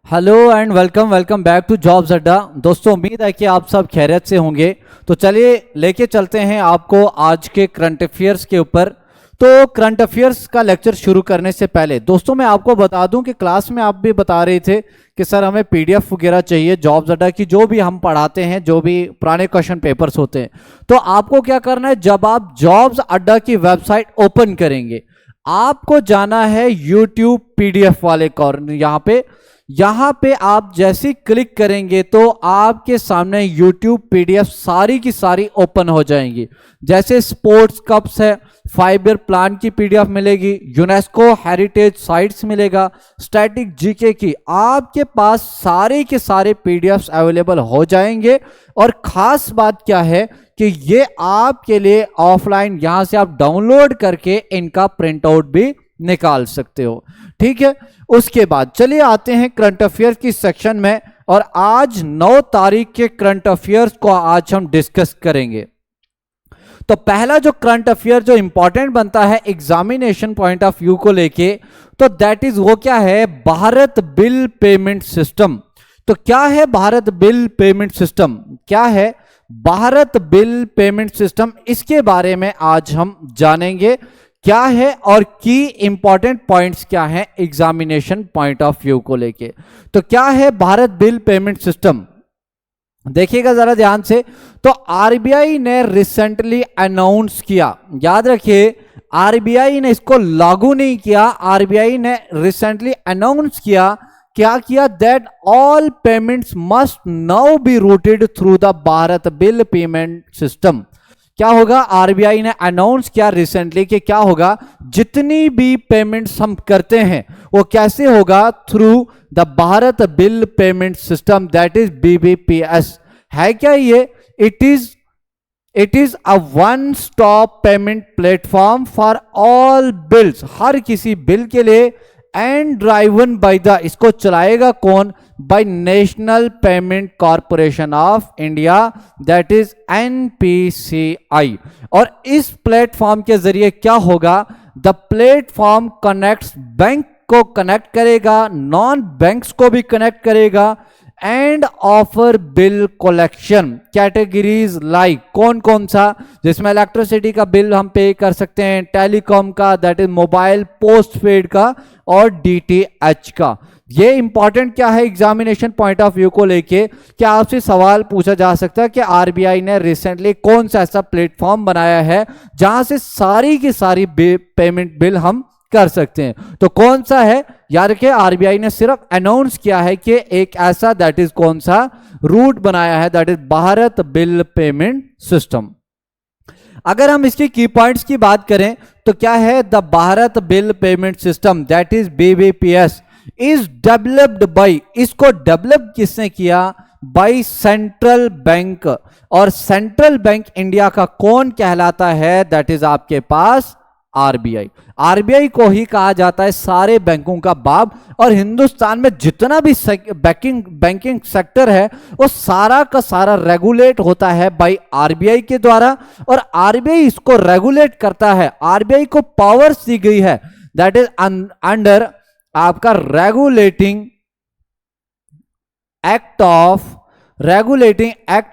Hello and welcome welcome back to jobs Adda. दोस्तों, उम्मीद है कि आप सब खैरियत से होंगे। तो चलिए लेके चलते हैं आपको आज के करंट अफेयर्स के ऊपर। तो करंट अफेयर्स का लेक्चर शुरू करने से पहले दोस्तों मैं आपको बता दूं कि क्लास में आप भी बता रहे थे कि सर हमें पीडीएफ वगैरह चाहिए जॉब्स अड्डा की, जो भी हम पढ़ाते हैं, जो भी पुराने क्वेश्चन पेपर्स होते हैं। तो आपको क्या करना है, जब आप जॉब्स अड्डा की वेबसाइट ओपन करेंगे आपको जाना है यूट्यूब पीडीएफ वाले कॉर्नर। यहाँ पे आप जैसे क्लिक करेंगे तो आपके सामने YouTube PDF सारी की सारी ओपन हो जाएंगी। जैसे स्पोर्ट्स कप्स है, 5 ईयर प्लान की PDF मिलेगी, यूनेस्को हेरिटेज साइट्स मिलेगा, स्टैटिक जीके की, आपके पास सारे के सारे PDFs अवेलेबल हो जाएंगे। और खास बात क्या है कि ये आपके लिए ऑफलाइन यहां से आप डाउनलोड करके इनका प्रिंट आउट भी निकाल सकते हो। ठीक है, उसके बाद चलिए आते हैं करंट अफेयर की सेक्शन में। और आज 9 तारीख के करंट अफेयर्स को आज हम डिस्कस करेंगे। तो पहला जो करंट अफेयर जो इंपॉर्टेंट बनता है एग्जामिनेशन पॉइंट ऑफ व्यू को लेके, तो दैट इज वो क्या है, भारत बिल पेमेंट सिस्टम। तो क्या है भारत बिल पेमेंट सिस्टम, क्या है भारत बिल पेमेंट सिस्टम, इसके बारे में आज हम जानेंगे क्या है और की इंपॉर्टेंट पॉइंट्स क्या हैं एग्जामिनेशन पॉइंट ऑफ व्यू को लेके। तो क्या है भारत बिल पेमेंट सिस्टम, देखिएगा जरा ध्यान से। तो आरबीआई ने रिसेंटली अनाउंस किया, याद रखिए आरबीआई ने इसको लागू नहीं किया, आरबीआई ने रिसेंटली अनाउंस किया। क्या किया, that all payments must now be routed through the Bharat bill payment system. क्या होगा, आरबीआई ने अनाउंस किया रिसेंटली कि क्या होगा, जितनी भी पेमेंट्स हम करते हैं वो कैसे होगा, through the Bharat bill payment system, that is BBPS. है क्या ये, it is a one stop payment platform for all bills, हर किसी बिल के लिए, एंड ड्राइवन बाय द, इसको चलाएगा कौन, by national payment corporation of India, that is NPCI. और इस प्लेटफॉर्म के जरिए क्या होगा, द प्लेटफॉर्म कनेक्ट्स बैंक को कनेक्ट करेगा, नॉन बैंक्स को भी कनेक्ट करेगा, and offer bill collection categories like, कौन कौन सा, जिसमें इलेक्ट्रिसिटी का बिल हम पे कर सकते हैं, टेलीकॉम का, दैट इज मोबाइल पोस्टपेड का, और डीटीएच का। ये इंपॉर्टेंट क्या है एग्जामिनेशन पॉइंट ऑफ व्यू को लेके, क्या आपसे सवाल पूछा जा सकता है कि आरबीआई ने रिसेंटली कौन सा ऐसा प्लेटफॉर्म बनाया है जहां से सारी की सारी पेमेंट बिल हम कर सकते हैं। तो कौन सा है, याद रखिए आरबीआई ने सिर्फ अनाउंस किया है कि एक ऐसा, दैट इज कौन सा रूट बनाया है, that is Bharat bill payment system. अगर हम इसके की पॉइंट्स की बात करें तो क्या है, the Bharat bill payment system that is BBPS is developed by, इसको डेवलप किसने किया, बाय सेंट्रल बैंक। और सेंट्रल बैंक इंडिया का कौन कहलाता है, दैट इज आपके पास आरबीआई। आरबीआई को ही कहा जाता है सारे बैंकों का बाप। और हिंदुस्तान में जितना भी बैंकिंग सेक्टर है वो सारा का सारा रेगुलेट होता है बाय आरबीआई के द्वारा। और आरबीआई इसको रेगुलेट करता है, आरबीआई को पावर्स दी गई है, दैट इज अंडर आपका regulating act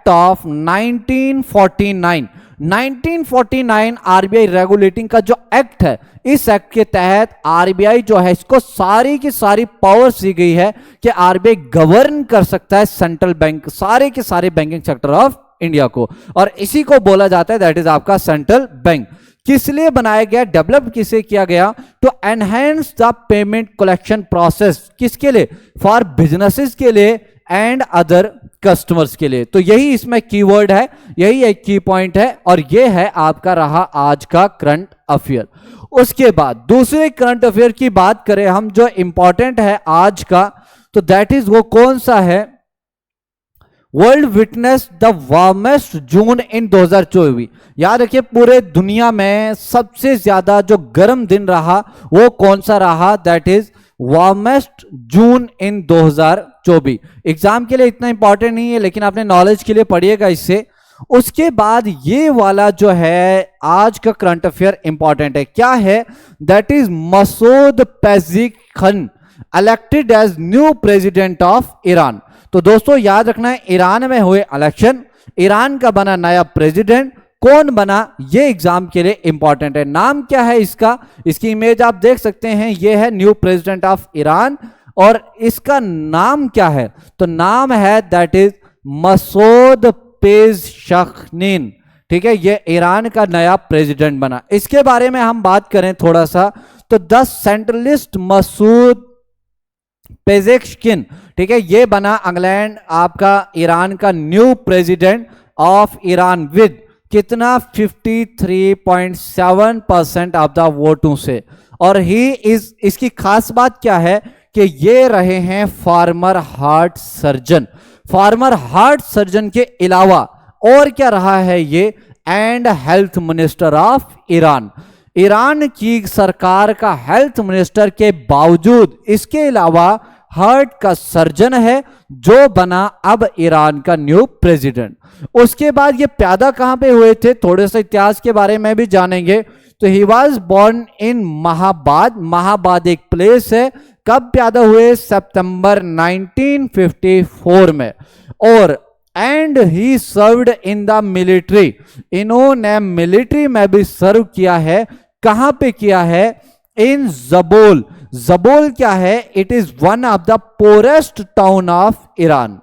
of 1949। 1949 RBI regulating का जो एक्ट है, इस एक्ट के तहत आरबीआई जो है इसको सारी की सारी पावर्स दी गई है कि आरबीआई गवर्न कर सकता है सेंट्रल बैंक, सारे के सारे बैंकिंग सेक्टर ऑफ इंडिया को। और इसी को बोला जाता है दैट इज आपका सेंट्रल बैंक। किस लिए बनाया गया, डेवलप किसे किया गया, to enhance the payment collection process, किसके लिए, फॉर बिजनेसेस के लिए एंड अदर कस्टमर्स के लिए। तो यही इसमें कीवर्ड है, यही एक की पॉइंट है, और ये है आपका रहा आज का करंट अफेयर। उसके बाद दूसरे करंट अफेयर की बात करें हम जो इंपॉर्टेंट है आज का, तो दैट इज वो कौन सा है, वर्ल्ड विटनेस द वार्मेस्ट जून इन 2024। याद रखिए पूरे दुनिया में सबसे ज्यादा जो गर्म दिन रहा वो कौन सा रहा, that is warmest June in 2024। Exam के लिए इतना इंपॉर्टेंट नहीं है लेकिन आपने नॉलेज के लिए पढ़िएगा इससे। उसके बाद ये वाला जो है आज का करंट अफेयर इंपॉर्टेंट है, क्या है, that is Masoud Pezeshkian. Elected as new president of Iran. तो दोस्तों याद रखना है, ईरान में हुए इलेक्शन, ईरान का बना नया प्रेसिडेंट, कौन बना ये एग्जाम के लिए इंपॉर्टेंट है। नाम क्या है इसका, इसकी इमेज आप देख सकते हैं, ये है न्यू प्रेसिडेंट ऑफ ईरान, और इसका नाम क्या है, तो नाम है दैट इज मसूद पेज़ेश्कियान। ठीक है, ये ईरान का नया प्रेसिडेंट बना। इसके बारे में हम बात करें थोड़ा सा, तो द सेंट्रलिस्ट मसूद पेज़ेश्कियान, ठीक है, ये बना इंग्लैंड आपका ईरान का new president of Iran with कितना 53.7% ऑफ द वोटों से। और ही इज, इसकी खास बात क्या है कि ये रहे हैं farmer heart surgeon. Farmer heart surgeon के अलावा और क्या रहा है ये, and health minister of Iran. Iran की सरकार का हेल्थ मिनिस्टर के बावजूद इसके अलावा हार्ट का सर्जन है, जो बना अब ईरान का न्यू प्रेसिडेंट। उसके बाद ये पैदा कहां पे हुए थे, थोड़े से इतिहास के बारे में भी जानेंगे। तो he was born in Mahabad, Mahabad एक प्लेस है। कब पैदा हुए, सितंबर 1954 में। और and he served in the military, इन्होंने मिलिट्री में भी सर्व किया है। कहां पे किया है, इन ज़बोल। ज़बोल क्या है, it is one of the poorest town of Iran.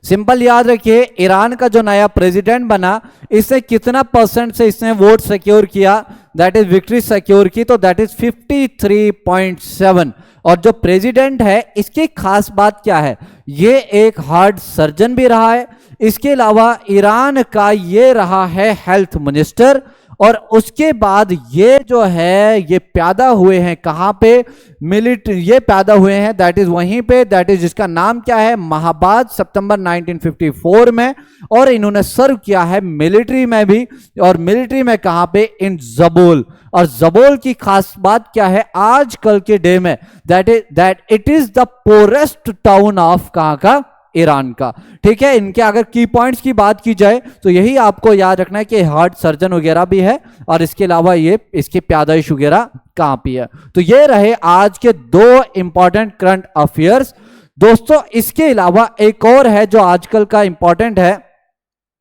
Simple याद रखिए, ईरान का जो नया प्रेसिडेंट बना, इसने कितना परसेंट से इसने वोट सिक्योर किया, दैट इज विक्ट्री सिक्योर की, तो दैट इज 53.7। और जो प्रेसिडेंट है, इसकी खास बात क्या है, ये एक हार्ट सर्जन भी रहा है, इसके अलावा ईरान का ये रहा है हेल्थ मिनिस्टर। और उसके बाद ये जो है, ये पैदा हुए हैं कहां पे, मिलिट्री, ये पैदा हुए हैं दैट इज वहीं पे, दैट इज जिसका नाम क्या है, महाबाद, सितंबर 1954 में। और इन्होंने सर्व किया है मिलिट्री में भी, और मिलिट्री में कहां पे, इन ज़बोल। और ज़बोल की खास बात क्या है आजकल के डे में, that it is the poorest town of कहां का, ईरान का। ठीक है, इनके अगर की पॉइंट्स की बात की जाए तो यही आपको याद रखना है कि हार्ट सर्जन वगैरह भी है, और इसके अलावा ये इसकी पैदाइश वगैरह कहां पे है। तो ये रहे आज के दो इंपॉर्टेंट करंट अफेयर्स। दोस्तों इसके अलावा एक और है जो आजकल का इंपॉर्टेंट है,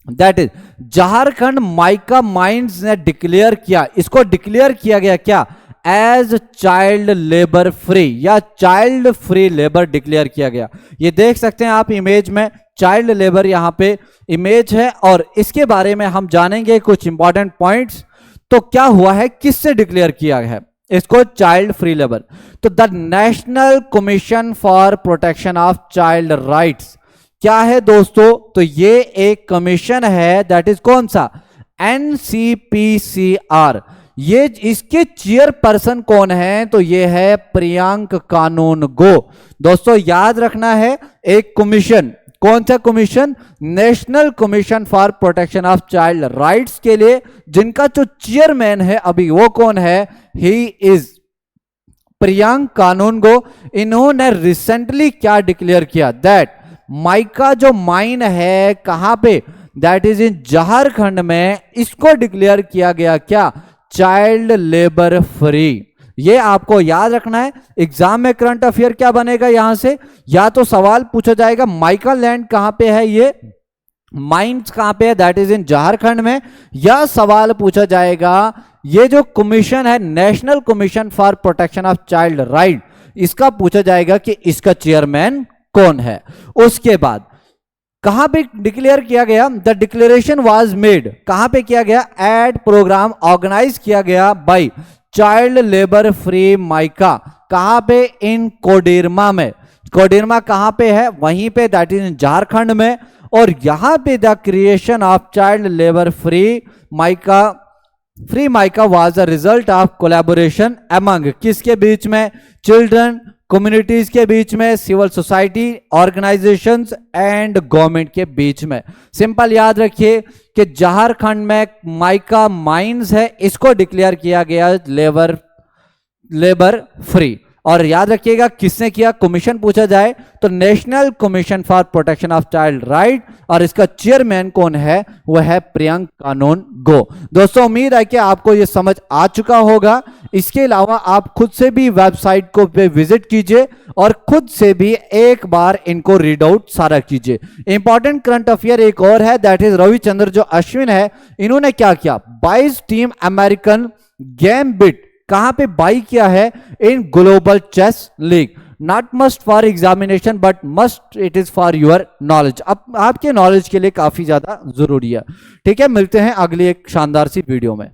that is Jharkhand mica mines ने डिक्लेयर किया, इसको डिक्लेयर किया गया क्या, एज चाइल्ड लेबर फ्री, या चाइल्ड फ्री लेबर डिक्लेयर किया गया। ये देख सकते हैं आप इमेज में, चाइल्ड लेबर यहां पे इमेज है, और इसके बारे में हम जानेंगे कुछ इंपॉर्टेंट पॉइंट्स। तो क्या हुआ है, किससे डिक्लेयर किया है इसको, चाइल्ड फ्री लेबर। तो the national commission for protection of child rights क्या है दोस्तों, तो ये एक कमीशन है, दैट इज कौन सा, NCPCR। ये इसके चेयरपर्सन कौन है, तो ये है प्रियांक कानूनगो। दोस्तों याद रखना है, एक कमीशन, कौन सा commission, national commission for protection of child rights के लिए, जिनका जो चेयरमैन है अभी वो कौन है, ही इज प्रियांक कानूनगो। इन्होंने रिसेंटली क्या डिक्लेयर किया, दैट माइका जो माइन है कहां पे, दैट इज इन झारखंड में, इसको डिक्लेयर किया गया क्या, चाइल्ड लेबर फ्री। ये आपको याद रखना है। एग्जाम में करंट अफेयर क्या बनेगा यहां से, या तो सवाल पूछा जाएगा माइका लैंड कहां पे है, ये माइंस कहां पे है, दैट इज इन झारखंड में, या सवाल पूछा जाएगा ये जो कमीशन है national commission for protection of child right, इसका पूछा जाएगा कि इसका चेयरमैन कौन है। उसके बाद कहां पे डिक्लेयर किया गया, द डिक्लेरेशन वाज मेड, कहां पे किया गया, एड प्रोग्राम ऑर्गेनाइज किया गया by child labour free mica, कहां पे, इन कोडरमा में। कोडरमा कहां पे है, वहीं पे, दैट इज झारखंड में। और यहां पे the creation of child labour free mica was a result of collaboration among, किसके बीच में, चिल्ड्रन, कम्युनिटीज के बीच में, civil society organisations and government के बीच में। सिंपल याद रखिए कि झारखंड में माइका माइंस है, इसको डिक्लेयर किया गया लेबर फ्री। और याद रखिएगा किसने किया, कमीशन पूछा जाए तो national commission for protection of child right, और इसका चेयरमैन कौन है, वह है प्रियंक कानून गो। दोस्तों उम्मीद है कि आपको यह समझ आ चुका होगा। इसके अलावा आप खुद से भी वेबसाइट को पे विजिट कीजिए और खुद से भी एक बार इनको रीड आउट सारा कीजिए। इंपॉर्टेंट करंट अफेयर एक और है, दैट इज रविचंद्र जो अश्विन है, इन्होंने क्या किया, 22 टीम अमेरिकन गैम्बिट कहां पे बाई किया है, in global chess league. Not must for examination but must it is for your knowledge, अब आपके नॉलेज के लिए काफी ज्यादा जरूरी है। ठीक है, मिलते हैं अगली एक शानदार सी वीडियो में।